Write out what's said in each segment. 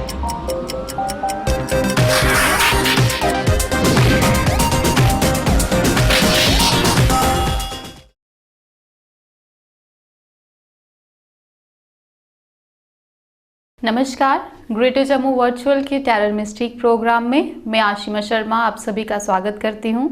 नमस्कार, greater Jammu virtual के terror mistake programme में मैं आशिमा शर्मा आप सभी का स्वागत करती हूँ।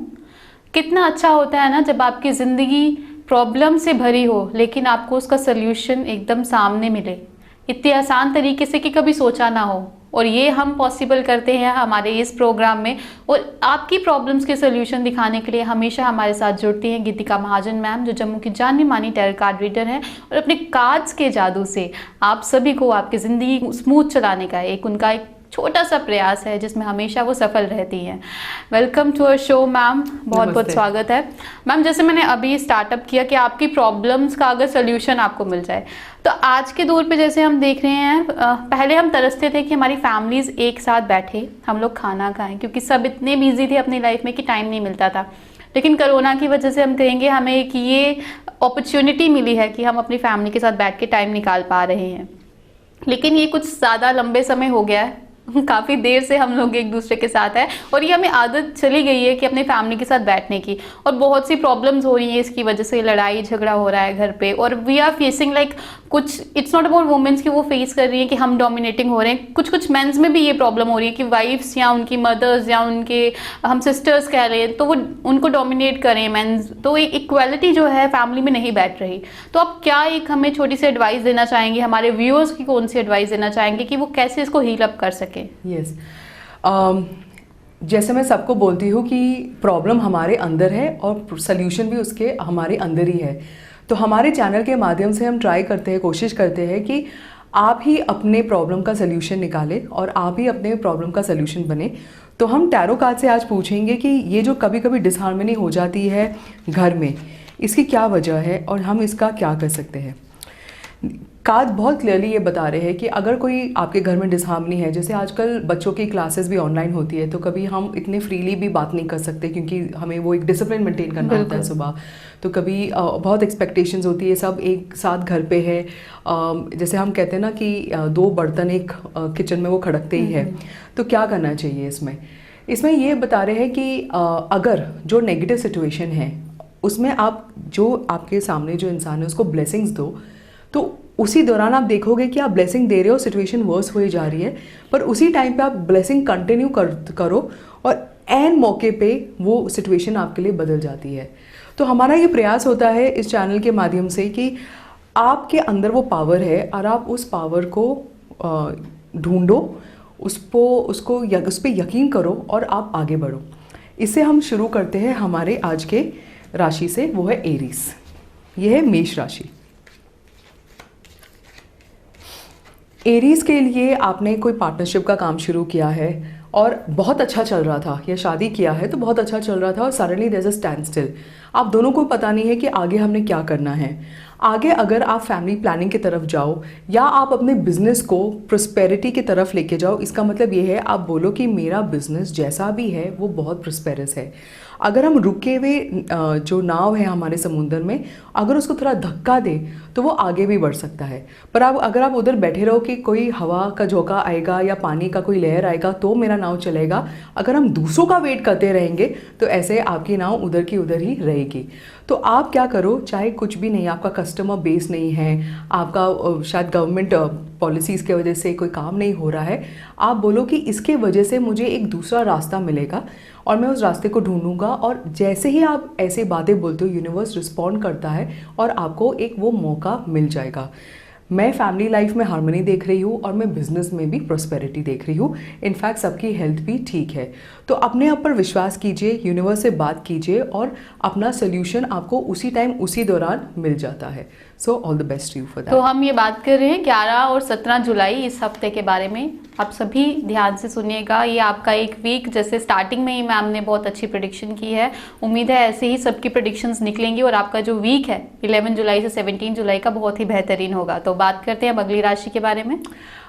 कितना अच्छा होता है ना जब आपकी ज़िंदगी प्रॉब्लम से भरी हो लेकिन आपको उसका सल्यूशन एकदम सामने मिले, इतने आसान तरीके से कि कभी सोचा ना हो। और ये हम पॉसिबल करते हैं हमारे इस प्रोग्राम में। और आपकी प्रॉब्लम्स के सोल्यूशन दिखाने के लिए हमेशा हमारे साथ जुड़ती हैं गीतिका महाजन मैम, जो जम्मू की जानी मानी टेरर कार्ड रीडर हैं और अपने कार्ड्स के जादू से आप सभी को आपकी ज़िंदगी स्मूथ चलाने का उनका एक छोटा सा प्रयास है जिसमें हमेशा वो सफल रहती हैं। Welcome to our show ma'am, बहुत बहुत स्वागत है मैम। जैसे मैंने अभी स्टार्टअप किया कि आपकी प्रॉब्लम्स का अगर सोल्यूशन आपको मिल जाए, तो आज के दौर पे जैसे हम देख रहे हैं, पहले हम तरसते थे कि हमारी फैमिलीज़ एक साथ बैठे हम लोग खाना खाएं, क्योंकि सब इतने बिजी थे अपनी लाइफ में कि टाइम नहीं मिलता था। लेकिन कोरोना की वजह से हम कहेंगे हमें एक ये अपॉर्चुनिटी मिली है कि हम अपनी फैमिली के साथ बैठ के टाइम निकाल पा रहे हैं। लेकिन ये कुछ ज़्यादा लंबे समय हो गया है, काफ़ी देर से हम लोग एक दूसरे के साथ हैं और ये हमें आदत चली गई है कि अपने फैमिली के साथ बैठने की। और बहुत सी प्रॉब्लम्स हो रही हैं इसकी वजह से, लड़ाई झगड़ा हो रहा है घर पे। और वी आर फेसिंग लाइक कुछ, इट्स नॉट अबाउट वुमेन्स कि वो फेस कर रही हैं कि हम डोमिनेटिंग हो रहे हैं, कुछ मेंस में भी ये प्रॉब्लम हो रही है कि वाइफ्स या उनकी मदर्स या उनके हम सिस्टर्स कह रहे हैं तो वो उनको डोमिनेट करें मेंस। तो एक इक्वालिटी जो है फैमिली में नहीं बैठ रही। तो आप क्या एक हमें छोटी सी एडवाइस देना चाहेंगे, हमारे व्यूअर्स की कौन सी एडवाइस देना चाहेंगे कि वो कैसे इसको हील अप कर सके? यस, जैसे मैं सबको बोलती हूँ कि प्रॉब्लम हमारे अंदर है और सल्यूशन भी उसके हमारे अंदर ही है। तो हमारे चैनल के माध्यम से हम ट्राई करते हैं, कोशिश करते हैं कि आप ही अपने प्रॉब्लम का सल्यूशन निकालें और आप ही अपने प्रॉब्लम का सल्यूशन बने। तो हम टैरो कार्ड से आज पूछेंगे कि ये जो कभी कभी डिसहार्मनी हो जाती है घर में, इसकी क्या वजह है और हम इसका क्या कर सकते हैं। कार्ड बहुत क्लियरली ये बता रहे हैं कि अगर कोई आपके घर में डिसहार्मनी है, जैसे आजकल बच्चों की क्लासेस भी ऑनलाइन होती है, तो कभी हम इतने फ्रीली भी बात नहीं कर सकते क्योंकि हमें वो एक डिसिप्लिन मेंटेन करना होता है सुबह। तो कभी बहुत एक्सपेक्टेशंस होती है, सब एक साथ घर पे है। जैसे हम कहते हैं ना कि दो बर्तन एक किचन में वो खड़कते ही है। तो क्या करना चाहिए इसमें ये बता रहे हैं कि अगर जो नेगेटिव सिचुएशन है उसमें आप जो आपके सामने जो इंसान है उसको ब्लेसिंग्स दो, तो उसी दौरान आप देखोगे कि आप ब्लेसिंग दे रहे हो, सिचुएशन वर्स हुई जा रही है, पर उसी टाइम पे आप ब्लेसिंग कंटिन्यू करो और एन मौके पे वो सिचुएशन आपके लिए बदल जाती है। तो हमारा ये प्रयास होता है इस चैनल के माध्यम से कि आपके अंदर वो पावर है और आप उस पावर को ढूंढो, उस पर यकीन करो और आप आगे बढ़ो। इससे हम शुरू करते हैं हमारे आज के राशि से, वो है एरीज। ये है मेष राशि। एरीज के लिए आपने कोई पार्टनरशिप का काम शुरू किया है और बहुत अच्छा चल रहा था, या शादी किया है तो बहुत अच्छा चल रहा था और suddenly there is a standstill. आप दोनों को पता नहीं है कि आगे हमने क्या करना है। आगे अगर आप फैमिली प्लानिंग की तरफ जाओ या आप अपने बिजनेस को प्रोस्पेरिटी की तरफ लेके जाओ, इसका मतलब ये है आप बोलो कि मेरा बिजनेस जैसा भी है वो बहुत प्रोस्पेरस है। अगर हम रुके हुए जो नाव है हमारे समुंदर में, अगर उसको थोड़ा धक्का दे तो वो आगे भी बढ़ सकता है। पर अगर आप उधर बैठे रहो कि कोई हवा का झोंका आएगा या पानी का कोई लहर आएगा तो मेरा नाव चलेगा, अगर हम दूसरों का वेट करते रहेंगे तो ऐसे आपकी नाव उधर की उधर ही रहेगी। तो आप क्या करो, चाहे कुछ भी नहीं, आपका कस्टमर बेस नहीं है, आपका शायद गवर्नमेंट पॉलिसीज़ की वजह से कोई काम नहीं हो रहा है, आप बोलो कि इसके वजह से मुझे एक दूसरा रास्ता मिलेगा और मैं उस रास्ते को ढूंढूंगा। और जैसे ही आप ऐसे बातें बोलते हो, यूनिवर्स रिस्पॉन्ड करता है और आपको एक वो मौका मिल जाएगा। मैं फैमिली लाइफ में हार्मनी देख रही हूँ और मैं बिजनेस में भी प्रॉस्पेरिटी देख रही हूँ। इनफैक्ट सबकी हेल्थ भी ठीक है। तो अपने आप पर विश्वास कीजिए, यूनिवर्स से बात कीजिए और अपना सोल्यूशन आपको उसी टाइम उसी दौरान मिल जाता है। सो all the best you for that. तो हम ये बात कर रहे हैं 11 और 17 जुलाई इस हफ्ते के बारे में। आप सभी ध्यान से सुनिएगा। ये आपका एक वीक, जैसे स्टार्टिंग में ही मैम ने बहुत अच्छी प्रेडिक्शन की है, उम्मीद है ऐसे ही सबकी प्रेडिक्शंस निकलेंगी और आपका जो वीक है 11 जुलाई से 17 जुलाई का बहुत ही बेहतरीन होगा। तो बात करते हैं अब अगली राशि के बारे में।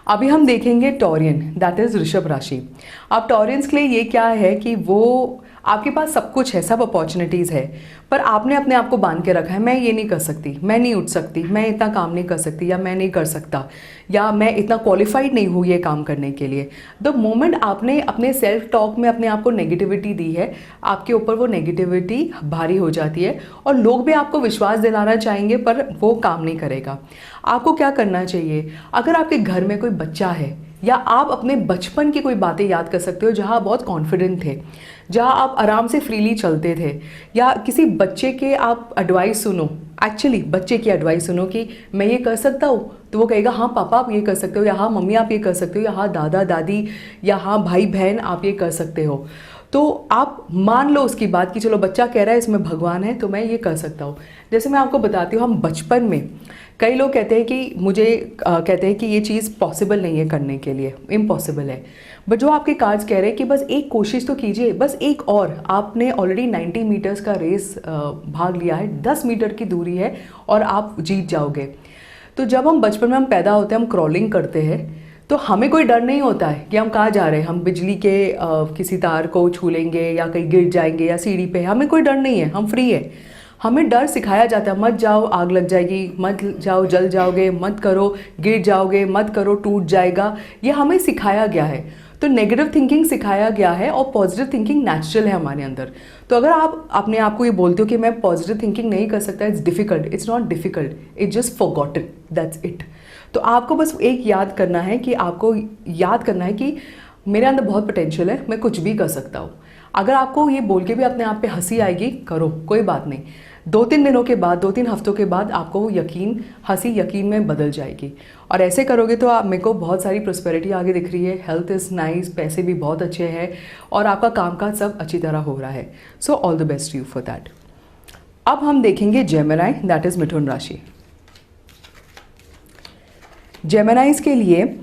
अभी हम देखेंगे टॉरियन, दैट इज वृषभ राशि। अब टॉरियंस के लिए ये क्या है कि वो आपके पास सब कुछ है, सब अपॉर्चुनिटीज़ है, पर आपने अपने आप को बांध के रखा है। मैं ये नहीं कर सकती, मैं नहीं उठ सकती, मैं इतना काम नहीं कर सकती, या मैं नहीं कर सकता, या मैं इतना क्वालिफाइड नहीं हूँ ये काम करने के लिए। द मोमेंट आपने अपने सेल्फ टॉक में अपने आप को नेगेटिविटी दी है, आपके ऊपर वो नेगेटिविटी भारी हो जाती है और लोग भी आपको विश्वास दिलाना चाहेंगे पर वो काम नहीं करेगा। आपको क्या करना चाहिए, अगर आपके घर में कोई बच्चा है या आप अपने बचपन की कोई बातें याद कर सकते हो जहाँ आप बहुत कॉन्फिडेंट थे, जहाँ आप आराम से फ्रीली चलते थे, या किसी बच्चे के आप एडवाइस सुनो, एक्चुअली बच्चे की एडवाइस सुनो कि मैं ये कर सकता हूँ, तो वो कहेगा हाँ पापा आप ये कर सकते हो, या हाँ मम्मी आप ये कर सकते हो, या हाँ दादा दादी, या हाँ भाई बहन आप ये कर सकते हो। तो आप मान लो उसकी बात कि चलो बच्चा कह रहा है इसमें भगवान है तो मैं ये कर सकता हूँ। जैसे मैं आपको बताती हूँ, हम बचपन में कई लोग कहते हैं कि मुझे कहते हैं कि ये चीज़ पॉसिबल नहीं है करने के लिए, इम्पॉसिबल है, बट जो आपके कार्ड्स कह रहे हैं कि बस एक कोशिश तो कीजिए, बस एक और। आपने ऑलरेडी 90 मीटर्स का रेस भाग लिया है, 10 मीटर की दूरी है और आप जीत जाओगे। तो जब हम बचपन में हम पैदा होते हैं, हम क्रॉलिंग करते हैं, तो हमें कोई डर नहीं होता है कि हम कहाँ जा रहे हैं, हम बिजली के किसी तार को छू लेंगे या कहीं गिर जाएंगे या सीढ़ी पे, हमें कोई डर नहीं है, हम फ्री है। हमें डर सिखाया जाता है, मत जाओ आग लग जाएगी, मत जाओ जल जाओगे, मत करो गिर जाओगे, मत करो टूट जाएगा, ये हमें सिखाया गया है। तो नेगेटिव थिंकिंग सिखाया गया है और पॉजिटिव थिंकिंग नेचुरल है हमारे अंदर। तो अगर आप अपने आप को ये बोलते हो कि मैं पॉजिटिव थिंकिंग नहीं कर सकता, it's difficult, it's not difficult, it's just forgotten, that's it. तो आपको बस एक याद करना है कि आपको याद करना है कि मेरे अंदर बहुत पोटेंशियल है, मैं कुछ भी कर सकता हूँ। अगर आपको ये बोल के भी अपने आप पे हंसी आएगी, करो, कोई बात नहीं। 2-3 दिनों के बाद, 2-3 हफ्तों के बाद आपको वो हंसी यकीन में बदल जाएगी। और ऐसे करोगे तो आप, मेरे को बहुत सारी प्रॉस्पेरिटी आगे दिख रही है, हेल्थ इज़ नाइस, पैसे भी बहुत अच्छे हैं और आपका कामकाज सब अच्छी तरह हो रहा है। सो all the best you for that. अब हम देखेंगे जेमिनी, दैट इज़ मिथुन राशि। जेमिनीज के लिए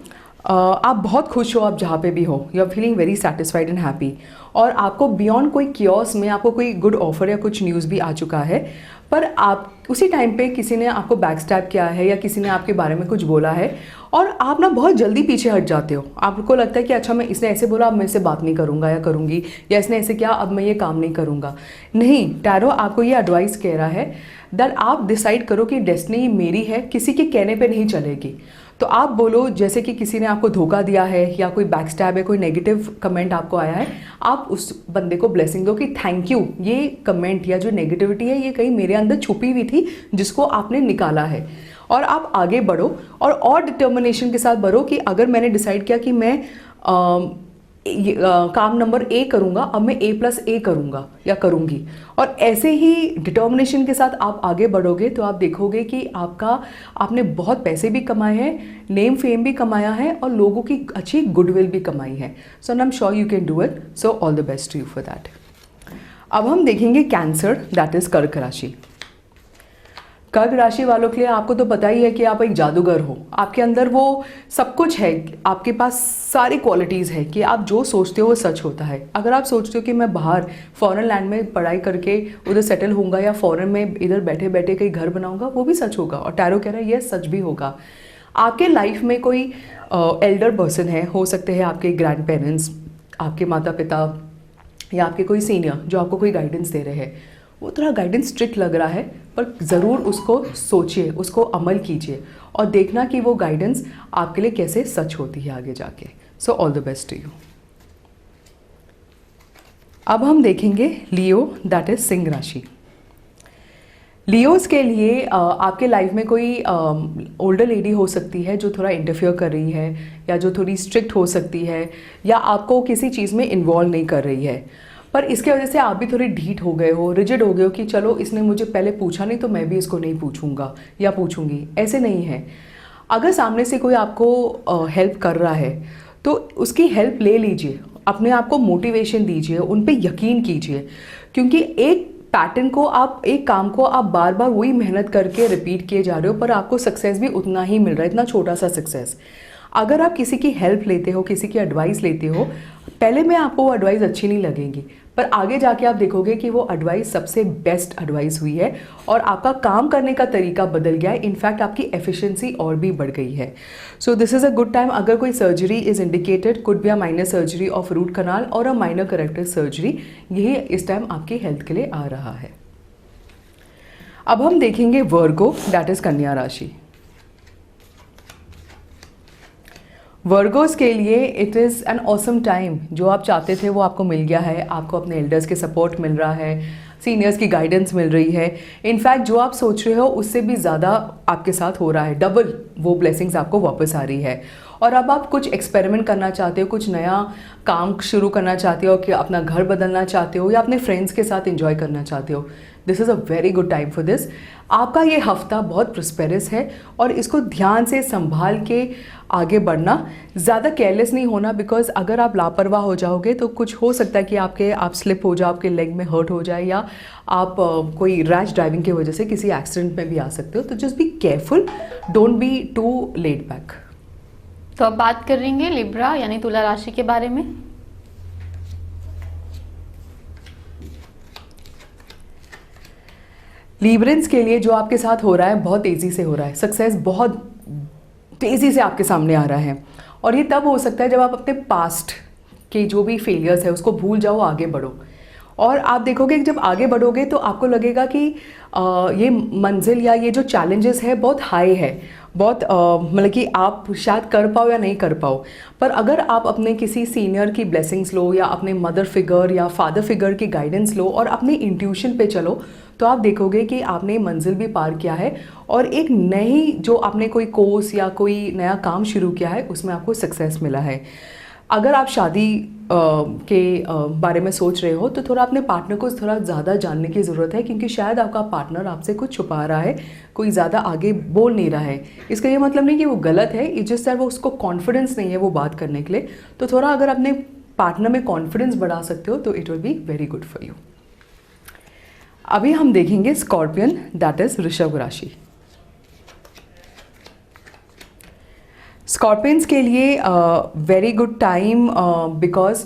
आप बहुत खुश हो, आप जहाँ पे भी हो, you are feeling very satisfied and happy, और आपको बियॉन्ड कोई कियोस में आपको कोई गुड ऑफर या कुछ न्यूज़ भी आ चुका है, पर आप उसी टाइम पे किसी ने आपको बैकस्टैब किया है या किसी ने आपके बारे में कुछ बोला है और आप ना बहुत जल्दी पीछे हट जाते हो। आपको लगता है कि अच्छा मैं, इसने ऐसे बोला अब मैं इससे बात नहीं करूँगा या करूँगी, या इसने ऐसे किया अब मैं ये काम नहीं करूँगा। नहीं, टैरो आपको ये एडवाइस कह रहा है दैट आप डिसाइड करो कि डेस्टिनी मेरी है, किसी के कहने पे नहीं चलेगी। तो आप बोलो, जैसे कि किसी ने आपको धोखा दिया है या कोई बैकस्टैब है, कोई नेगेटिव कमेंट आपको आया है, आप उस बंदे को ब्लेसिंग दो कि थैंक यू, ये कमेंट या जो नेगेटिविटी है ये कहीं मेरे अंदर छुपी हुई थी जिसको आपने निकाला है। और आप आगे बढ़ो और डिटर्मिनेशन के साथ बढ़ो कि अगर मैंने डिसाइड किया कि मैं काम नंबर ए करूँगा, अब मैं A+A करूँगा या करूँगी, और ऐसे ही डिटर्मिनेशन के साथ आप आगे बढ़ोगे तो आप देखोगे कि आपने बहुत पैसे भी कमाए हैं, नेम फेम भी कमाया है और लोगों की अच्छी गुडविल भी कमाई है। So I am sure you can do it. So all the best to you for that. अब हम देखेंगे कैंसर, दैट इज़ कर्क राशि। कर्क राशि वालों के लिए आपको तो पता ही है कि आप एक जादूगर हो, आपके अंदर वो सब कुछ है, आपके पास सारी क्वालिटीज़ है कि आप जो सोचते हो वो सच होता है। अगर आप सोचते हो कि मैं बाहर फॉरेन लैंड में पढ़ाई करके उधर सेटल होऊंगा या फॉरेन में इधर बैठे बैठे कहीं घर बनाऊंगा, वो भी सच होगा। और टैरो कह रहा है ये सच भी होगा। आपके लाइफ में कोई एल्डर पर्सन है, हो सकते हैं आपके ग्रैंड पेरेंट्स, आपके माता पिता, या आपके कोई सीनियर जो आपको कोई गाइडेंस दे रहे हैं। वो थोड़ा गाइडेंस स्ट्रिक्ट लग रहा है, पर ज़रूर उसको सोचिए, उसको अमल कीजिए और देखना कि वो गाइडेंस आपके लिए कैसे सच होती है आगे जाके। So all the best to you. अब हम देखेंगे लियो, दैट इज सिंह राशि। लियोज के लिए आपके लाइफ में कोई ओल्डर लेडी हो सकती है जो थोड़ा इंटरफेयर कर रही है, या जो थोड़ी स्ट्रिक्ट हो सकती है, या आपको किसी चीज़ में इन्वॉल्व नहीं कर रही है, पर इसके वजह से आप भी थोड़ी ढीठ हो गए हो, रिजिड हो गए हो कि चलो इसने मुझे पहले पूछा नहीं तो मैं भी इसको नहीं पूछूंगा या पूछूंगी। ऐसे नहीं है। अगर सामने से कोई आपको हेल्प कर रहा है तो उसकी हेल्प ले लीजिए, अपने आप को मोटिवेशन दीजिए, उन पे यकीन कीजिए, क्योंकि एक पैटर्न को आप, एक काम को आप बार बार वही मेहनत करके रिपीट किए जा रहे हो, पर आपको सक्सेस भी उतना ही मिल रहा है, इतना छोटा सा सक्सेस। अगर आप किसी की हेल्प लेते हो, किसी की एडवाइस लेते हो, पहले में आपको वो एडवाइस अच्छी नहीं लगेगी, पर आगे जाके आप देखोगे कि वो एडवाइस सबसे बेस्ट एडवाइस हुई है और आपका काम करने का तरीका बदल गया है। इनफैक्ट आपकी एफिशिएंसी और भी बढ़ गई है। So this is a good time. अगर कोई surgery is indicated, could be a minor surgery of root canal और अ माइनर करेक्टिव सर्जरी, यही इस टाइम आपकी हेल्थ के लिए आ रहा है। अब हम देखेंगे वर्गो, दैट इज़ कन्या राशि। वर्गोस के लिए it is an awesome time. जो आप चाहते थे वो आपको मिल गया है। आपको अपने एल्डर्स के सपोर्ट मिल रहा है, सीनियर्स की गाइडेंस मिल रही है। इनफैक्ट जो आप सोच रहे हो उससे भी ज़्यादा आपके साथ हो रहा है, डबल वो ब्लेसिंग्स आपको वापस आ रही है। और अब आप कुछ एक्सपेरिमेंट करना चाहते हो, कुछ नया काम शुरू करना चाहते हो, कि अपना घर बदलना चाहते हो या अपने फ्रेंड्स के साथ एंजॉय करना चाहते हो। This is a very good time for this. आपका ये हफ्ता बहुत प्रस्पेरस है और इसको ध्यान से संभाल के आगे बढ़ना, ज़्यादा केयरलेस नहीं होना, बिकॉज अगर आप लापरवाह हो जाओगे तो कुछ हो सकता है कि आप स्लिप हो जाओ, आपके लेग में हर्ट हो जाए, या आप कोई रैश ड्राइविंग की वजह से किसी एक्सीडेंट में भी आ सकते हो। तो just be careful, don't be too laid back. तो अब बात करेंगे लिब्रा यानी तुला राशि के बारे में। लिब्रेंस के लिए जो आपके साथ हो रहा है बहुत तेज़ी से हो रहा है। सक्सेस बहुत तेज़ी से आपके सामने आ रहा है और ये तब हो सकता है जब आप अपने पास्ट के जो भी फेलियर्स है उसको भूल जाओ, आगे बढ़ो। और आप देखोगे कि जब आगे बढ़ोगे तो आपको लगेगा कि ये मंजिल या ये जो चैलेंजेस है बहुत हाई है, बहुत मतलब कि आप शायद कर पाओ या नहीं कर पाओ। पर अगर आप अपने किसी सीनियर की ब्लेसिंग्स लो या अपने मदर फिगर या फादर फिगर की गाइडेंस लो और अपने इंट्यूशन पे चलो, तो आप देखोगे कि आपने मंजिल भी पार किया है और एक नई जो आपने कोई कोर्स या कोई नया काम शुरू किया है उसमें आपको सक्सेस मिला है। अगर आप शादी के बारे में सोच रहे हो तो थोड़ा अपने पार्टनर को थोड़ा ज़्यादा जानने की ज़रूरत है, क्योंकि शायद आपका पार्टनर आपसे कुछ छुपा रहा है, कोई ज़्यादा आगे बोल नहीं रहा है। इसका ये मतलब नहीं कि वो गलत है, इस जिस तरह वो उसको कॉन्फिडेंस नहीं है वो बात करने के लिए। तो थोड़ा अगर अपने पार्टनर में कॉन्फिडेंस बढ़ा सकते हो तो it will be very good for you. अभी हम देखेंगे स्कॉर्पियन, दैट इज वृषभ राशि। स्कॉर्पियंस के लिए वेरी गुड टाइम, बिकॉज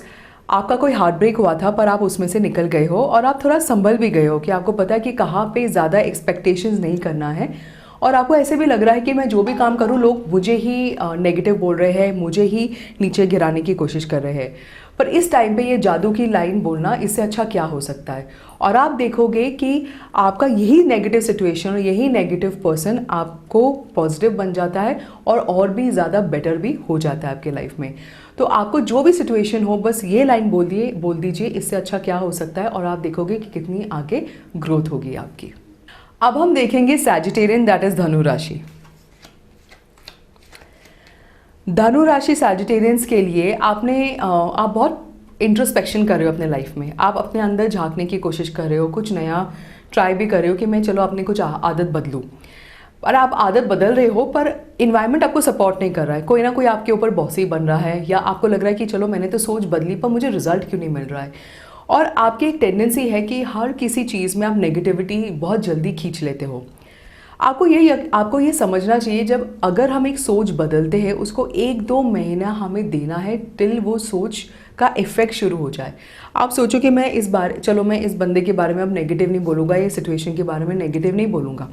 आपका कोई हार्ट ब्रेक हुआ था पर आप उसमें से निकल गए हो और आप थोड़ा संभल भी गए हो कि आपको पता है कि कहाँ पे ज़्यादा एक्सपेक्टेशंस नहीं करना है। और आपको ऐसे भी लग रहा है कि मैं जो भी काम करूँ लोग मुझे ही नेगेटिव बोल रहे हैं, मुझे ही नीचे गिराने की कोशिश कर रहे हैं। पर इस टाइम पे ये जादू की लाइन बोलना, इससे अच्छा क्या हो सकता है। और आप देखोगे कि आपका यही नेगेटिव सिचुएशन और यही नेगेटिव पर्सन आपको पॉजिटिव बन जाता है और भी ज़्यादा बेटर भी हो जाता है आपके लाइफ में। तो आपको जो भी सिचुएशन हो बस ये लाइन बोल दीजिए, इससे अच्छा क्या हो सकता है, और आप देखोगे कि कितनी आगे ग्रोथ होगी आपकी। अब हम देखेंगे सैजिटेरियन, दैट इज धनु राशि। धनु राशि सैजिटेरियंस के लिए आप बहुत इंट्रोस्पेक्शन कर रहे हो अपने लाइफ में। आप अपने अंदर झांकने की कोशिश कर रहे हो, कुछ नया ट्राई भी कर रहे हो कि मैं चलो अपनी कुछ आदत बदलूं। पर आप आदत बदल रहे हो पर इन्वायरमेंट आपको सपोर्ट नहीं कर रहा है, कोई ना कोई आपके ऊपर बॉसी बन रहा है, या आपको लग रहा है कि चलो मैंने तो सोच बदली पर मुझे रिजल्ट क्यों नहीं मिल रहा है। और आपकी एक टेंडेंसी है कि हर किसी चीज़ में आप नेगेटिविटी बहुत जल्दी खींच लेते हो। आपको ये समझना चाहिए, जब अगर हम एक सोच बदलते हैं उसको 1-2 महीना हमें देना है टिल वो सोच का इफेक्ट शुरू हो जाए। आप सोचो कि मैं इस बंदे के बारे में अब नेगेटिव नहीं बोलूँगा, ये सिचुएशन के बारे में नेगेटिव नहीं बोलूँगा।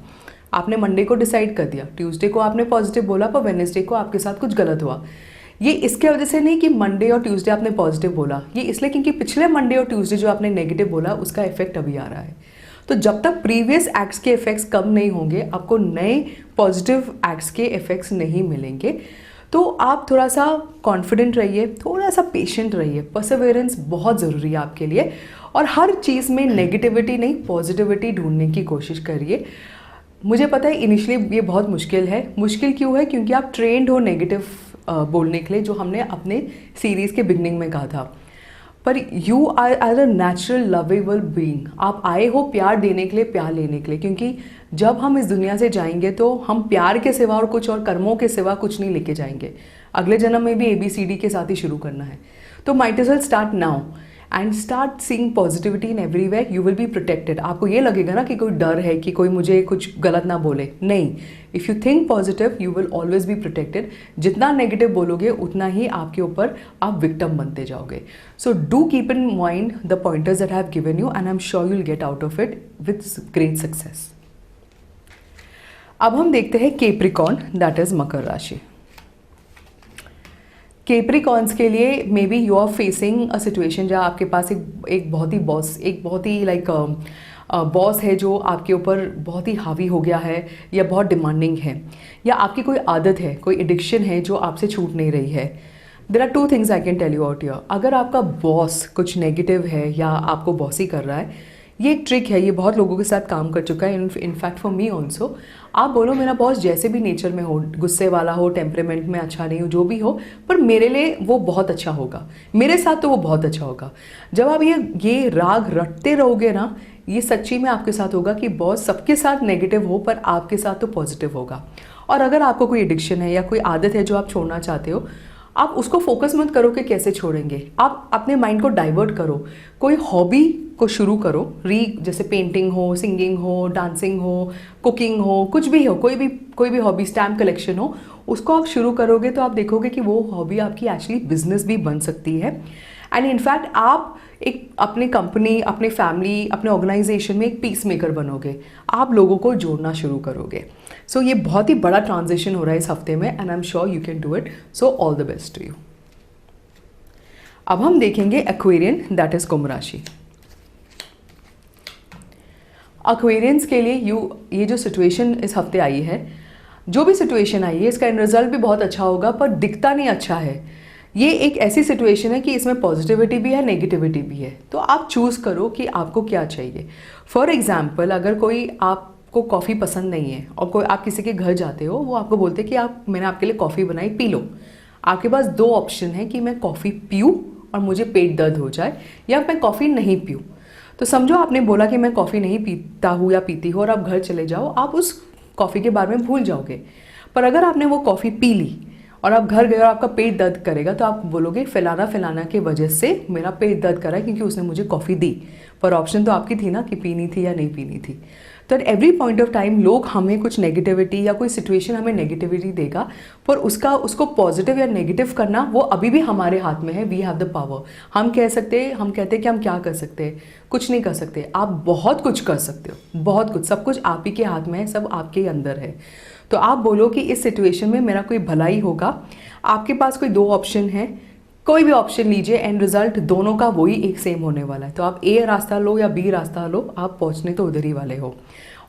आपने मंडे को डिसाइड कर दिया, ट्यूसडे को आपने पॉजिटिव बोला, पर वेडनेसडे को आपके साथ कुछ गलत हुआ। ये इसके वजह से नहीं कि मंडे और ट्यूसडे आपने पॉजिटिव बोला, ये इसलिए क्योंकि पिछले मंडे और ट्यूसडे जो आपने नेगेटिव बोला उसका इफेक्ट अभी आ रहा है। तो जब तक प्रीवियस एक्ट्स के इफेक्ट्स कम नहीं होंगे, आपको नए पॉजिटिव एक्ट्स के इफेक्ट्स नहीं मिलेंगे। तो आप थोड़ा सा कॉन्फिडेंट रहिए, थोड़ा सा पेशेंट रहिए, परसेवरेंस बहुत ज़रूरी है आपके लिए। और हर चीज़ में नेगेटिविटी नहीं पॉजिटिविटी ढूंढने की कोशिश करिए। मुझे पता है इनिशियली ये बहुत मुश्किल है। मुश्किल क्यों है? क्योंकि आप ट्रेंड हो नेगेटिव बोलने के लिए, जो हमने अपने सीरीज़ के बिगनिंग में कहा था। पर you are a natural lovable being. आप आए हो प्यार देने के लिए, प्यार लेने के लिए, क्योंकि जब हम इस दुनिया से जाएंगे तो हम प्यार के सिवा और कुछ और कर्मों के सिवा कुछ नहीं लेके जाएंगे। अगले जन्म में भी ABCD के साथ ही शुरू करना है। तो might as well start now and start seeing positivity in everywhere, you will be protected. आपको ये लगेगा ना कि कोई डर है कि कोई मुझे कुछ गलत ना बोले, नहीं, if you think positive you will always be protected. जितना नेगेटिव बोलोगे उतना ही आपके ऊपर आप विक्टिम बनते जाओगे। So do keep in mind the pointers that I have given you and I am sure you will get out of it with great success. अब हम देखते हैं कैप्रिकॉर्न, दैट इज मकर राशि। कैप्रिकॉर्न्स के लिए maybe you are facing a situation जहाँ आपके पास एक बहुत ही लाइक बॉस है जो आपके ऊपर बहुत ही हावी हो गया है या बहुत डिमांडिंग है, या आपकी कोई आदत है, कोई एडिक्शन है जो आपसे छूट नहीं रही है। There are two things I can tell you out here. अगर आपका बॉस कुछ नेगेटिव है या आपको बॉस ही कर रहा है, ये एक ट्रिक है, ये बहुत लोगों के साथ काम कर चुका है, इनफैक्ट फॉर मी ऑल्सो। आप बोलो मेरा बॉस जैसे भी नेचर में हो, गुस्से वाला हो, टेम्परेमेंट में अच्छा नहीं हो, जो भी हो, पर मेरे लिए वो बहुत अच्छा होगा, मेरे साथ तो वो बहुत अच्छा होगा। जब आप ये राग रटते रहोगे ना, ये सच्ची में आपके साथ होगा कि बॉस सबके साथ नेगेटिव हो पर आपके साथ तो पॉजिटिव होगा। और अगर आपको कोई एडिक्शन है या कोई आदत है जो आप छोड़ना चाहते हो, आप उसको फोकस मत करो कि कैसे छोड़ेंगे, आप अपने माइंड को डाइवर्ट करो, कोई हॉबी को शुरू करो, जैसे पेंटिंग हो, सिंगिंग हो, डांसिंग हो, कुकिंग हो, कुछ भी हो, कोई भी हॉबी, स्टैम्प कलेक्शन हो, उसको आप शुरू करोगे तो आप देखोगे कि वो हॉबी आपकी एक्चुअली बिजनेस भी बन सकती है। एंड इनफैक्ट आप एक अपने कंपनी, अपने फैमिली, अपने ऑर्गेनाइजेशन में एक पीस मेकर बनोगे, आप लोगों को जोड़ना शुरू करोगे। सो ये बहुत ही बड़ा ट्रांजिशन हो रहा है इस हफ्ते में and I am sure you can do it. So all the best to you. अब हम देखेंगे एक्वेरियन, दैट इज कुंभ राशि। एक्वेरियंस के लिए ये जो सिचुएशन इस हफ्ते आई है, जो भी सिचुएशन आई है, इसका एंड रिजल्ट भी बहुत अच्छा होगा पर दिखता नहीं अच्छा है। ये एक ऐसी सिचुएशन है कि इसमें पॉजिटिविटी भी है, नेगेटिविटी भी है, तो आप चूज़ करो कि आपको क्या चाहिए। फॉर एग्जाम्पल, अगर कोई आपको कॉफ़ी पसंद नहीं है और कोई आप किसी के घर जाते हो, वो आपको बोलते हैं कि मैंने आपके लिए कॉफ़ी बनाई, पी लो। आपके पास दो ऑप्शन है कि मैं कॉफ़ी पीऊँ और मुझे पेट दर्द हो जाए, या मैं कॉफ़ी नहीं पीऊँ। तो समझो आपने बोला कि मैं कॉफ़ी नहीं पीता हूँ या पीती हूँ और आप घर चले जाओ, आप उस कॉफ़ी के बारे में भूल जाओगे। पर अगर आपने वो कॉफ़ी पी ली और आप घर गए और आपका पेट दर्द करेगा, तो आप बोलोगे फलाना के वजह से मेरा पेट दर्द करा है क्योंकि उसने मुझे कॉफ़ी दी। पर ऑप्शन तो आपकी थी ना कि पीनी थी या नहीं पीनी थी। तो at every point of time लोग हमें कुछ नेगेटिविटी या कोई सिचुएशन हमें नेगेटिविटी देगा, पर उसको पॉजिटिव या नेगेटिव करना वो अभी भी हमारे हाथ में है। We have the power. हम कहते हैं कि हम क्या कर सकते हैं, कुछ नहीं कर सकते। आप बहुत कुछ कर सकते हो, बहुत कुछ, सब कुछ आप ही के हाथ में है, सब आपके अंदर है। तो आप बोलो कि इस सिचुएशन में मेरा कोई भलाई होगा। आपके पास कोई दो ऑप्शन है, कोई भी ऑप्शन लीजिए, एंड रिजल्ट दोनों का वही एक सेम होने वाला है। तो आप ए रास्ता लो या बी रास्ता लो, आप पहुंचने तो उधर ही वाले हो।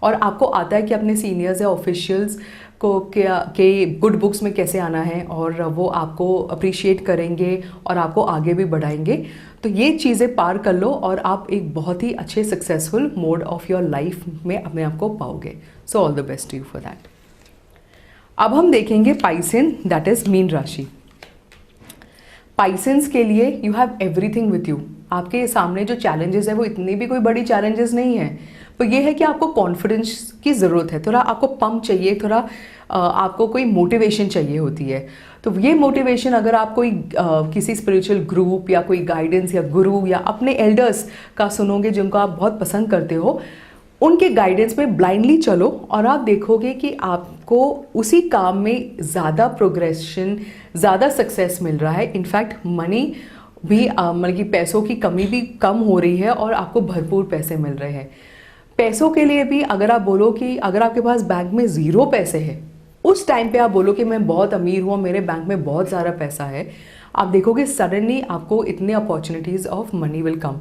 और आपको आता है कि अपने सीनियर्स या ऑफिशियल्स को के गुड बुक्स में कैसे आना है, और वो आपको अप्रिशिएट करेंगे और आपको आगे भी बढ़ाएंगे। तो ये चीज़ें पार कर लो और आप एक बहुत ही अच्छे successful mode of your life में अपने आप को पाओगे। So all the best to you for that. अब हम देखेंगे पाइसेन, दैट इज मीन राशि। पाइसेंस के लिए you have everything with you. आपके सामने जो चैलेंजेस है वो इतनी भी कोई बड़ी चैलेंजेस नहीं है, पर यह है कि आपको कॉन्फिडेंस की ज़रूरत है, थोड़ा आपको पंप चाहिए, थोड़ा आपको कोई मोटिवेशन चाहिए होती है। तो ये मोटिवेशन अगर आप कोई किसी स्पिरिचुअल ग्रुप या कोई गाइडेंस या गुरु या अपने एल्डर्स का सुनोगे जिनको आप बहुत पसंद करते हो, उनके गाइडेंस में ब्लाइंडली चलो और आप देखोगे कि आपको उसी काम में ज़्यादा प्रोग्रेशन, ज़्यादा सक्सेस मिल रहा है। इनफैक्ट मनी भी मतलब कि पैसों की कमी भी कम हो रही है और आपको भरपूर पैसे मिल रहे हैं। पैसों के लिए भी अगर आप बोलो कि अगर आपके पास बैंक में ज़ीरो पैसे है, उस टाइम पे आप बोलो कि मैं बहुत अमीर हूँ, मेरे बैंक में बहुत सारा पैसा है, आप देखोगे सडनली आपको इतने opportunities of money will come.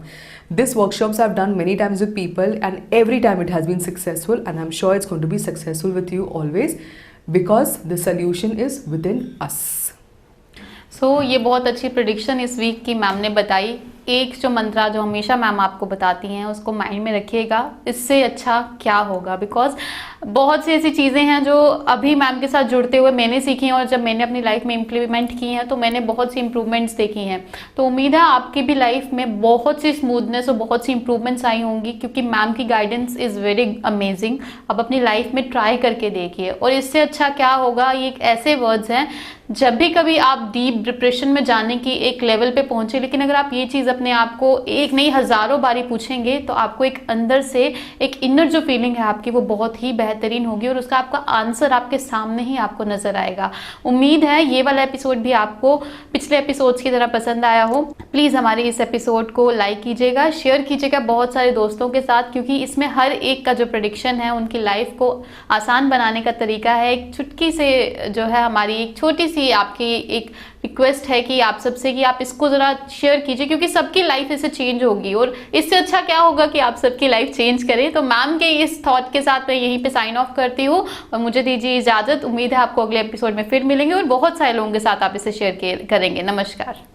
This workshops I've done many times with people and every time it has been successful, and I'm sure it's going to be successful with you always because the solution is within us. So ये बहुत अच्छी prediction इस week की ma'am ने बताई। एक जो मंत्रा जो हमेशा मैम आपको बताती हैं उसको माइंड में रखिएगा, इससे अच्छा क्या होगा। बिकॉज बहुत सी ऐसी चीज़ें हैं जो अभी मैम के साथ जुड़ते हुए मैंने सीखी हैं, और जब मैंने अपनी लाइफ में इम्प्लीमेंट की हैं तो मैंने बहुत सी इंप्रूवमेंट्स देखी हैं। तो उम्मीद है आपकी भी लाइफ में बहुत सी स्मूथनेस और बहुत सी इंप्रूवमेंट्स आई होंगी, क्योंकि मैम की गाइडेंस इज़ वेरी अमेजिंग। अब अपनी लाइफ में ट्राई करके देखिए, और इससे अच्छा क्या होगा, ये एक ऐसे वर्ड्स हैं, जब भी कभी आप डीप डिप्रेशन में जाने की एक लेवल पे पहुंचे, लेकिन अगर आप ये चीज़ अपने आप को एक नहीं हज़ारों बारी पूछेंगे तो आपको एक अंदर से एक इनर जो फीलिंग है आपकी वो बहुत ही बेहतरीन होगी, और उसका आपका आंसर आपके सामने ही आपको नज़र आएगा। उम्मीद है ये वाला एपिसोड भी आपको पिछले एपिसोड्स की तरह पसंद आया हो। प्लीज़ हमारे इस एपिसोड को लाइक कीजिएगा, शेयर कीजिएगा बहुत सारे दोस्तों के साथ, क्योंकि इसमें हर एक का जो प्रेडिक्शन है उनकी लाइफ को आसान बनाने का तरीका है। एक चुटकी से जो है हमारी एक छोटी सी आपकी एक रिक्वेस्ट है कि आप सबसे कि आप इसको ज़रा शेयर कीजिए, क्योंकि सबकी लाइफ इससे चेंज होगी, और इससे अच्छा क्या होगा कि आप सबकी लाइफ चेंज करें। तो मैम के इस थॉट के साथ मैं यहीं पे साइन ऑफ करती हूँ और मुझे दीजिए इजाज़त। उम्मीद है आपको अगले एपिसोड में फिर मिलेंगे और बहुत सारे लोगों के साथ आप इसे शेयर करेंगे। नमस्कार।